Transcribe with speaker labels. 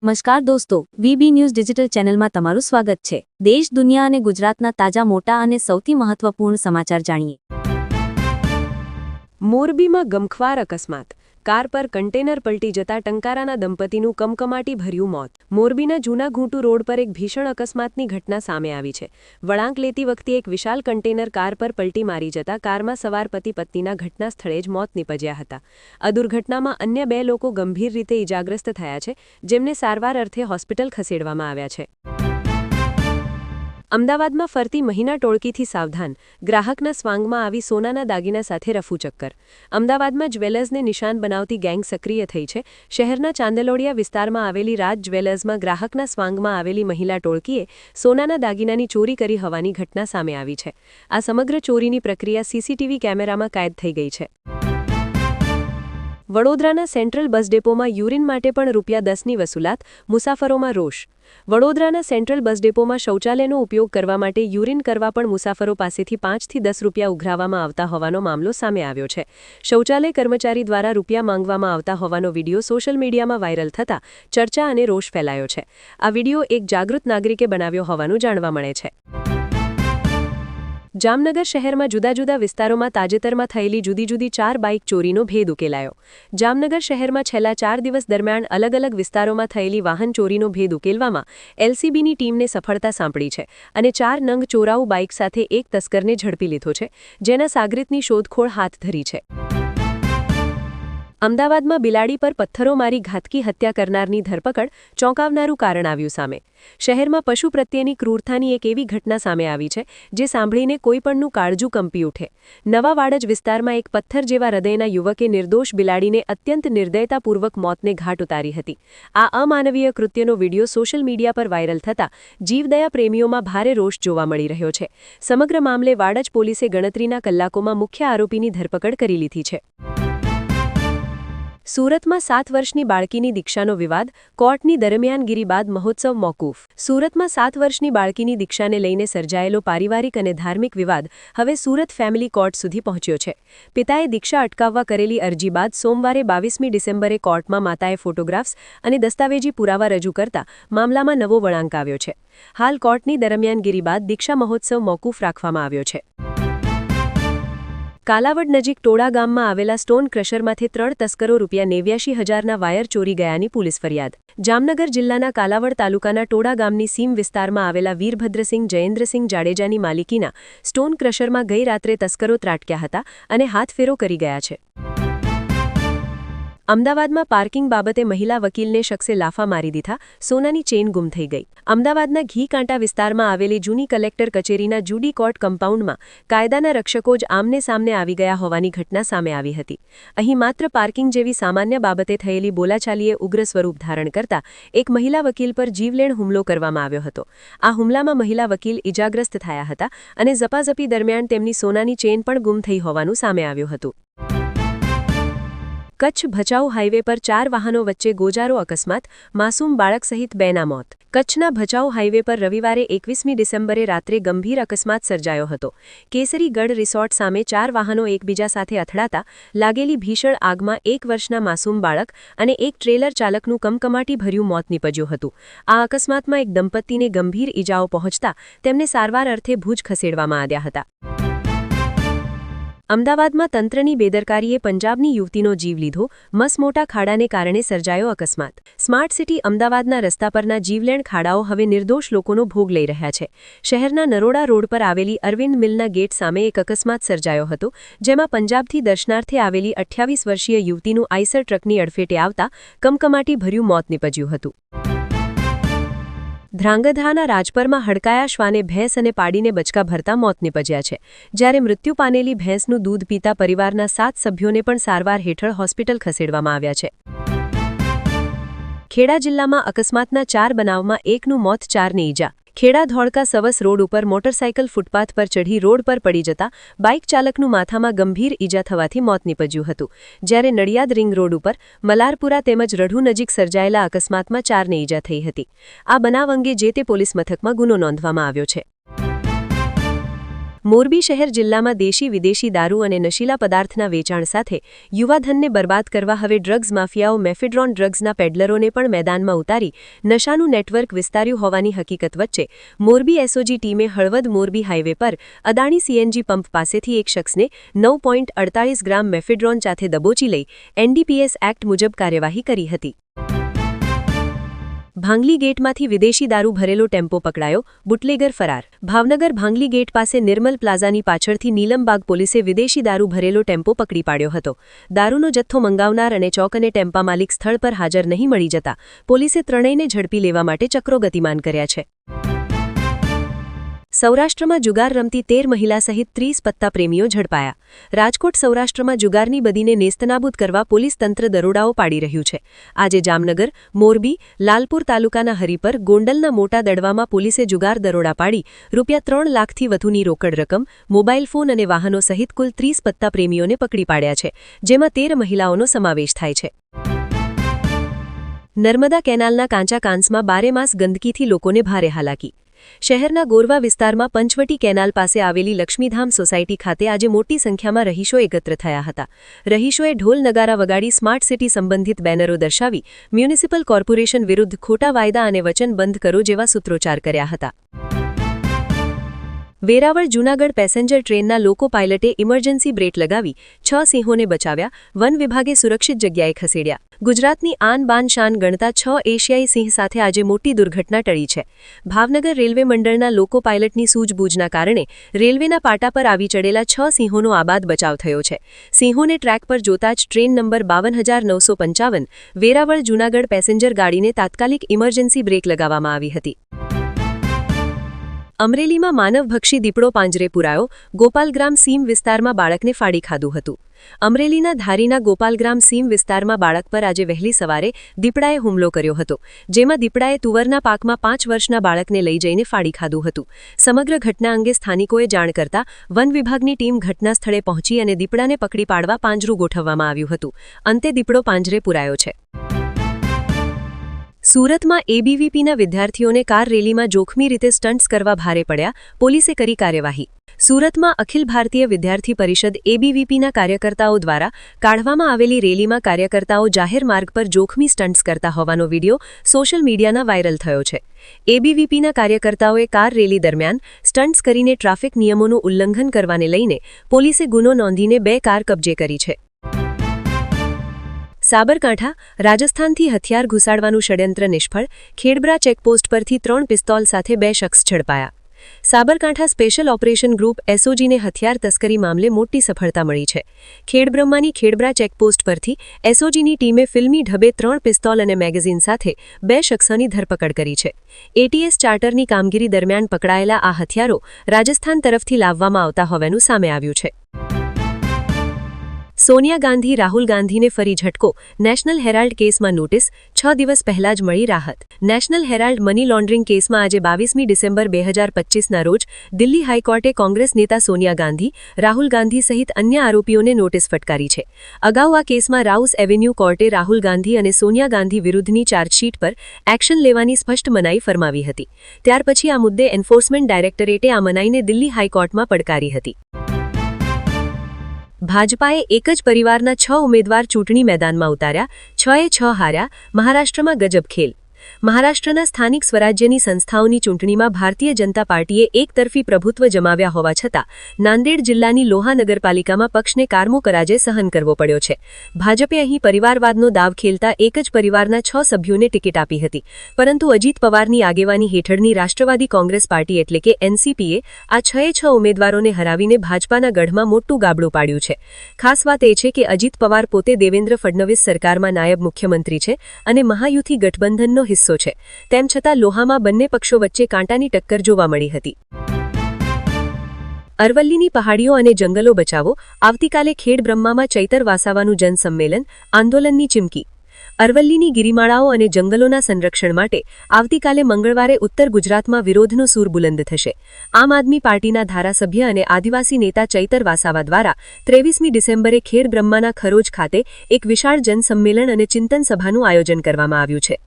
Speaker 1: નમસ્કાર દોસ્તો, VB news digital ચેનલમાં તમારું સ્વાગત છે। દેશ, દુનિયા અને ગુજરાતના તાજા મોટા અને સૌથી મહત્વપૂર્ણ સમાચાર જાણીએ।
Speaker 2: મોરબીમાં ગમખ્વાર અકસ્માત, કાર પર કન્ટેનર પલટી જતા ટંકારાના દંપતીનું કમકમાટી ભર્યું મોત। મોરબીના જૂના ઘૂંટુ રોડ પર એક ભીષણ અકસ્માતની ઘટના સામે આવી છે। વળાંક લેતી વખતે એક વિશાળ કન્ટેનર કાર પર પલટી મારી જતા કારમાં સવાર પતિ પત્નીના ઘટના સ્થળે જ મોત નીપજ્યા હતા। આ દુર્ઘટનામાં અન્ય 2 લોકો ગંભીર રીતે ઇજાગ્રસ્ત થયા છે, જેમને સારવાર અર્થે હોસ્પિટલ ખસેડવામાં આવ્યા છે। અમદાવાદમાં ફરતી મહિના ટોળકીથી સાવધાન, ગ્રાહકના સ્વાંગમાં આવી સોનાના દાગીના સાથે રફુ ચક્કર। અમદાવાદમાં જ્વેલર્સને નિશાન બનાવતી ગેંગ સક્રિય થઈ છે। શહેરના ચાંદલોડિયા વિસ્તારમાં આવેલી રાજ જ્વેલર્સમાં ગ્રાહકના સ્વાંગમાં આવેલી મહિલા ટોળકીએ સોનાના દાગીનાની ચોરી કરી હોવાની ઘટના સામે આવી છે। આ સમગ્ર ચોરીની પ્રક્રિયા સીસીટીવી કેમેરામાં કેદ થઈ ગઈ છે। વડોદરાના સેન્ટ્રલ બસ ડેપોમાં યુરિન માટે પણ ₹10ની વસૂલાત, મુસાફરોમાં રોષ। વડોદરાના સેન્ટ્રલ બસ ડેપોમાં શૌચાલયનો ઉપયોગ કરવા માટે યુરિન કરવા પણ મુસાફરો પાસેથી ₹5 થી ₹10 ઉઘરાવવામાં આવતા હોવાનો મામલો સામે આવ્યો છે। શૌચાલય કર્મચારી દ્વારા રૂપિયા માંગવામાં આવતા હોવાનો વિડીયો સોશિયલ મીડિયામાં વાયરલ થતા ચર્ચા અને રોષ ફેલાયો છે। આ વિડીયો એક જાગૃત નાગરિકે બનાવ્યો હોવાનું જાણવા મળે છે। જામનગર શહેરમાં જુદા જુદા વિસ્તારોમાં તાજેતરમાં થયેલી જુદી જુદી 4 બાઇક ચોરીનો ભેદ ઉકેલાયો। જામનગર શહેરમાં છેલ્લા 4 દિવસ દરમિયાન અલગ અલગ વિસ્તારોમાં થયેલી વાહન ચોરીનો ભેદ ઉકેલવામાં એલસીબીની ટીમને સફળતા સાંપડી છે અને 4 નંગ ચોરાઉ બાઇક સાથે એક તસ્કરને ઝડપી લીધો છે, જેના સાગરીતની શોધખોળ હાથ ધરી છે। અમદાવાદમાં બિલાડી પર પથ્થરો મારી ઘાતકી હત્યા કરનારની ધરપકડ, ચોંકાવનારું કારણ આવ્યું સામે। શહેરમાં પશુ પ્રત્યેની ક્રૂરતાની એક એવી ઘટના સામે આવી છે, જે સાંભળીને કોઈપણનું કાળજું કંપી ઉઠે। નવા વાડજ વિસ્તારમાં એક પથ્થર જેવા હૃદયના યુવકે નિર્દોષ બિલાડીને અત્યંત નિર્દયતાપૂર્વક મોતને ઘાટ ઉતારી હતી। આ અમાનવીય કૃત્યનો વિડીયો સોશિયલ મીડિયા પર વાયરલ થતા જીવદયા પ્રેમીઓમાં ભારે રોષ જોવા મળી રહ્યો છે। સમગ્ર મામલે વાડજ પોલીસે ગણતરીના કલાકોમાં મુખ્ય આરોપીની ધરપકડ કરી લીધી છે। સુરતમાં 7 વર્ષની બાળકીની દીક્ષાનો વિવાદ, કોર્ટની દરમિયાનગીરી બાદ મહોત્સવ મોકૂફ। સુરતમાં 7 વર્ષની બાળકીની દીક્ષાને લઈને સર્જાયેલો પારિવારિક અને ધાર્મિક વિવાદ હવે સુરત ફેમિલી કોર્ટ સુધી પહોંચ્યો છે। પિતાએ દીક્ષા અટકાવવા કરેલી અરજી બાદ સોમવારે 22મી ડિસેમ્બરે કોર્ટમાં માતાએ ફોટોગ્રાફ્સ અને દસ્તાવેજી પુરાવા રજૂ કરતા મામલામાં નવો વળાંક આવ્યો છે। હાલ કોર્ટની દરમિયાનગીરી બાદ દીક્ષા મહોત્સવ મોકૂફ રાખવામાં આવ્યો છે। કાલાવડ નજીક ટોડા ગામમાં આવેલા સ્ટોન ક્રશરમાંથી 3 તસ્કરો ₹89,000ના વાયર ચોરી ગયાની પોલીસ ફરિયાદ। જામનગર જિલ્લાના કાલાવડ તાલુકાના ટોડા ગામની સીમ વિસ્તારમાં આવેલા વીરભદ્રસિંહ જયેન્દ્રસિંહ જાડેજાની માલિકીના સ્ટોન ક્રશરમાં ગઈ રાત્રે તસ્કરો ત્રાટક્યા હતા અને હાથફેરો કરી ગયા છે। અમદાવાદમાં પાર્કિંગ બાબતે મહિલા વકીલને શખ્સે લાફા મારી દીધા, સોનાની ચેઇન ગુમ થઈ ગઈ। અમદાવાદના ઘીકાંટા વિસ્તારમાં આવેલી જૂની કલેક્ટર કચેરીના જુડી કોર્ટ કમ્પાઉન્ડમાં કાયદાના રક્ષકો જ આમને સામને આવી ગયા હોવાની ઘટના સામે આવી હતી। અહીં માત્ર પાર્કિંગ જેવી સામાન્ય બાબતે થયેલી બોલાચાલીએ ઉગ્ર સ્વરૂપ ધારણ કરતા એક મહિલા વકીલ પર જીવલેણ હુમલો કરવામાં આવ્યો હતો। આ હુમલામાં મહિલા વકીલ ઇજાગ્રસ્ત થયા હતા અને ઝપાઝપી દરમિયાન તેમની સોનાની ચેઇન પણ ગુમ થઈ હોવાનું સામે આવ્યું હતું। કચ્છ ભચાઉ હાઈવે પર 4 વાહનો વચ્ચે ગોજારો અકસ્માત, માસૂમ બાળક સહિત 2ના મોત। કચ્છના ભચાઉ હાઈવે પર રવિવારે 21મી ડિસેમ્બરે રાત્રે ગંભીર અકસ્માત સર્જાયો હતો। કેસરીગઢ રિસોર્ટ સામે 4 વાહનો એકબીજા સાથે અથડાતા લાગેલી ભીષણ આગમાં 1 વર્ષના માસૂમ બાળક અને એક ટ્રેલર ચાલકનું કમકમાટી ભર્યું મોત નીપજ્યું હતું। આ અકસ્માતમાં એક દંપતીને ગંભીર ઈજાઓ પહોંચતા તેમને સારવાર અર્થે ભુજ ખસેડવામાં આવ્યા હતા। અમદાવાદમાં તંત્રની બેદરકારીએ પંજાબની યુવતીનો જીવ લીધો, મસમોટા ખાડાને કારણે સર્જાયો અકસ્માત। સ્માર્ટ સિટી અમદાવાદના રસ્તા પરના જીવલેણ ખાડાઓ હવે નિર્દોષ લોકોનો ભોગ લઈ રહ્યા છે। શહેરના નરોડા રોડ પર આવેલી અરવિંદ મિલના ગેટ સામે એક અકસ્માત સર્જાયો હતો, જેમાં પંજાબથી દર્શનાર્થે આવેલી 28 વર્ષીય યુવતીનું આઈસર ટ્રકની અડફેટે આવતા કમકમાટી ભર્યું મોત નીપજ્યું હતું। ધ્રાંગધ્રાના રાજપરમાં હડકાયા શ્વાને ભેંસ અને પાડીને બચકા ભરતા મોત નીપજ્યા છે, જ્યારે મૃત્યુ પામેલી ભેંસનું દૂધ પીતા પરિવારના 7 સભ્યોને પણ સારવાર હેઠળ હોસ્પિટલ ખસેડવામાં આવ્યા છે। ખેડા જિલ્લામાં અકસ્માતના 4 બનાવમાં 1નું મોત, 4ને ઈજા। ખેડા ધોળકા સવસ રોડ ઉપર મોટરસાઇકલ ફૂટપાથ પર ચઢી રોડ પર પડી જતા બાઇક ચાલકનું માથામાં ગંભીર ઈજા થવાથી મોત નીપજ્યું હતું, જ્યારે નડિયાદ રિંગ રોડ ઉપર મલારપુરા તેમજ રઢુ નજીક સર્જાયેલા અકસ્માતમાં 4ને ઈજા થઈ હતી। આ બનાવ અંગે જે તે પોલીસ મથકમાં ગુનો નોંધવામાં આવ્યો છે। મોરબી શહેર જિલ્લામાં દેશી વિદેશી દારૂ અને નશીલા પદાર્થના વેચાણ સાથે યુવાધનને બરબાદ કરવા હવે ડ્રગ્સ માફિયાઓ મેફેડ્રોન ડ્રગ્સના પેડલરોને પણ મેદાનમાં ઉતારી નશાનું નેટવર્ક વિસ્તાર્યું હોવાની હકીકત વચ્ચે મોરબી એસઓજી ટીમે હળવદ મોરબી હાઇવે પર અદાણી સીએનજી પંપ પાસેથી એક શખ્સને 9.48 ગ્રામ મેફેડ્રોન સાથે દબોચી લઈ એનડીપીએસ એક્ટ મુજબ કાર્યવાહી કરી હતી. ભાંગલી ગેટમાંથી વિદેશી દારૂ ભરેલો ટેમ્પો પકડાયો, બુટલેગર ફરાર. ભાવનગર ભાંગલી ગેટ પાસે નિર્મલ પ્લાઝાની પાછળથી નીલમબાગ પોલીસે વિદેશી દારૂ ભરેલો ટેમ્પો પકડી પાડ્યો હતો. દારૂનો જથ્થો મંગાવનાર અને ચોક અને ટેમ્પા માલિક સ્થળ પર હાજર નહીં મળી જતા પોલીસે ત્રણેયને ઝડપી લેવા માટે ચક્રો ગતિમાન કર્યા છે. સૌરાષ્ટ્રમાં જુગાર રમતી 13 મહિલા સહિત 30 પત્તા પ્રેમીઓ ઝડપાયા. રાજકોટ સૌરાષ્ટ્રમાં જુગારની બદીને નેસ્તનાબૂદ કરવા પોલીસ તંત્ર દરોડાઓ પાડી રહ્યું છે. આજે જામનગર, મોરબી, લાલપુર તાલુકાના હરિપર, ગોંડલના મોટા દડવામાં પોલીસે જુગાર દરોડા પાડી ₹3 લાખથી વધુની રોકડ રકમ, મોબાઈલ ફોન અને વાહનો સહિત કુલ 30 પત્તા પ્રેમીઓને પકડી પાડ્યા છે, જેમાં 13 મહિલાઓનો સમાવેશ થાય છે. નર્મદા કેનાલના કાંચા કાંસમાં બારેમાસ ગંદકીથી લોકોને ભારે હાલાકી. શહેરના ગોરવા વિસ્તારમાં પંચવટી કેનાલ પાસે આવેલી લક્ષ્મીધામ સોસાયટી ખાતે આજે મોટી સંખ્યામાં રહીશો એકત્ર થયા હતા. રહીશોએ ઢોલ નગારા વગાડી સ્માર્ટ સિટી સંબંધિત બેનરો દર્શાવી મ્યુનિસિપલ કોર્પોરેશન વિરુદ્ધ ખોટા વાયદા અને વચન બંધ કરો જેવા સૂત્રોચ્ચાર કર્યા હતા. વેરાવળ જૂનાગઢ પેસેન્જર ટ્રેનના લોકો પાયલટે ઇમરજન્સી બ્રેક લગાવી 6 સિંહોને બચાવ્યા, વન વિભાગે સુરક્ષિત જગ્યાએ ખસેડ્યા. ગુજરાતની આન બાન શાન ગણતા 6 એશિયાઈ સિંહ સાથે આજે મોટી દુર્ઘટના ટળી છે. ભાવનગર રેલવે મંડળના લોકો પાયલટની સૂઝબૂઝના કારણે રેલવેના પાટા પર આવી ચડેલા 6 સિંહોનો આબાદ બચાવ થયો છે. સિંહોને ટ્રેક પર જોતા જ train number 52,955 Veraval Junagadh passenger ગાડીને તાત્કાલિક ઇમરજન્સી બ્રેક લગાવવામાં આવી હતી. અમરેલીમાં માનવભક્ષી દીપડો પાંજરે પુરાયો, ગોપાલગ્રામ સીમ વિસ્તારમાં બાળકને ફાડી ખાધું હતું. અમરેલીના ધારીના ગોપાલગ્રામ સીમ વિસ્તારમાં બાળક પર આજે વહેલી સવારે દીપડાએ હુમલો કર્યો હતો, જેમાં દીપડાએ તુવરના પાકમાં 5 વર્ષના બાળકને લઈ જઈને ફાડી ખાધું હતું. સમગ્ર ઘટના અંગે સ્થાનિકોએ જાણ કરતા વન વિભાગની ટીમ ઘટના સ્થળે પહોંચી અને દીપડાને પકડી પાડવા પાંજરું ગોઠવવામાં આવ્યું હતું. અંતે દીપડો પાંજરે પુરાયો છે. સુરતમાં એબીવીપીના વિદ્યાર્થીઓને કાર રેલીમાં જોખમી રીતે સ્ટન્ટ્સ કરવા ભારે પડ્યા, પોલીસે કરી કાર્યવાહી. સુરતમાં અખિલ ભારતીય વિદ્યાર્થી પરિષદ એબીવીપીના કાર્યકર્તાઓ દ્વારા કાઢવામાં આવેલી રેલીમાં કાર્યકર્તાઓ જાહેર માર્ગ પર જોખમી સ્ટન્ટ્સ કરતા હોવાનો વિડીયો સોશિયલ મીડિયાના વાયરલ થયો છે. એબીવીપીના કાર્યકર્તાઓએ કાર રેલી દરમિયાન સ્ટન્ટ્સ કરીને ટ્રાફિક નિયમોનું ઉલ્લંઘન કરવાને લઈને પોલીસે ગુનો નોંધીને 2 કાર કબજે કરી છે. સાબરકાંઠા, રાજસ્થાનથી હથિયાર ઘુસાડવાનું ષડયંત્ર નિષ્ફળ, ખેડબ્રા ચેકપોસ્ટ પરથી 3 પિસ્તોલ સાથે 2 શખ્સ ઝડપાયા. સાબરકાંઠા સ્પેશિયલ ઓપરેશન ગ્રુપ એસઓજીને હથિયાર તસ્કરી મામલે મોટી સફળતા મળી છે. ખેડબ્રહ્માની ખેડબ્રા ચેકપોસ્ટ પરથી એસઓજીની ટીમે ફિલ્મી ઢબે 3 પિસ્તોલ અને મેગેઝીન સાથે 2 શખ્સોની ધરપકડ કરી છે. એટીએસ ચાર્ટરની કામગીરી દરમિયાન પકડાયેલા આ હથિયારો રાજસ્થાન તરફથી લાવવામાં આવતા હોવાનું સામે આવ્યું છે. સોનિયા ગાંધી રાહુલ ગાંધીને ફરી ઝટકો, નેશનલ હેરાલ્ડ કેસમાં નોટિસ, 6 દિવસ પહેલા જ મળી રાહત. નેશનલ હેરાલ્ડ મની લોન્ડરિંગ કેસમાં આજે 22મી ડિસેમ્બર 2025ના રોજ દિલ્હી હાઈકોર્ટે કોંગ્રેસ નેતા સોનિયા ગાંધી, રાહુલ ગાંધી સહિત અન્ય આરોપીઓને નોટિસ ફટકારી છે. અગાઉ આ કેસમાં રાઉસ એવેન્યુ કોર્ટે રાહુલ ગાંધી અને સોનિયા ગાંધી વિરુદ્ધની ચાર્જશીટ પર એક્શન લેવાની સ્પષ્ટ મનાઈ ફરમાવી હતી. ત્યાર પછી આ મુદ્દે એન્ફોર્સમેન્ટ ડાયરેક્ટરેટે આ મનાઈને દિલ્હી હાઈકોર્ટમાં પડકારી હતી. ભાજપાએ એક જ પરિવારના 6 ઉમેદવાર ચૂંટણી મેદાનમાં ઉતાર્યા, 6એ 6 હાર્યા. મહારાષ્ટ્રમાં ગજબ ખેલ. મહારાષ્ટ્રના સ્થાનિક સ્વરાજ્યની સંસ્થાઓની ચૂંટણીમાં ભારતીય જનતા પાર્ટીએ એકતરફી પ્રભુત્વ જમાવ્યા હોવા છતાં નાંદેડ જિલ્લાની લોહા નગરપાલિકામાં પક્ષને કારમો પરાજય સહન કરવો પડ્યો છે. ભાજપે અહીં પરિવારવાદનો દાવ ખેલતા એક જ પરિવારના 6 સભ્યોને ટિકિટ આપી હતી, પરંતુ અજીત પવારની આગેવાની હેઠળની રાષ્ટ્રવાદી કોંગ્રેસ પાર્ટી એટલે કે એનસીપીએ આ 6એ 6 ઉમેદવારોને હરાવીને ભાજપાના ગઢમાં મોટું ગાબડું પાડ્યું છે. ખાસ વાત એ છે કે અજીત પવાર પોતે દેવેન્દ્ર ફડણવીસ સરકારમાં નાયબ મુખ્યમંત્રી છે અને મહાયુતિ ગઠબંધનનો હિસ્સો છે. તેમ છતાં લોહામાં બંને પક્ષો વચ્ચે કાંટાની ટક્કર જોવા મળી હતી. અરવલ્લીની પહાડીઓ અને જંગલો બચાવો, આવતીકાલે ખેડબ્રહ્મામાં ચૈતર વસાવાનું જનસંમેલન, આંદોલનની ચીમકી. અરવલ્લીની ગિરિમાળાઓ અને જંગલોના સંરક્ષણ માટે આવતીકાલે મંગળવારે ઉત્તર ગુજરાતમાં વિરોધનો સૂર બુલંદ થશે. આમ આદમી પાર્ટીના ધારાસભ્ય અને આદિવાસી નેતા ચૈતર વસાવા દ્વારા 23મી ડિસેમ્બરે ખેડબ્રહ્માના ખરોજ ખાતે એક વિશાળ જનસંમેલન અને ચિંતન સભાનું આયોજન કરવામાં આવ્યું છે.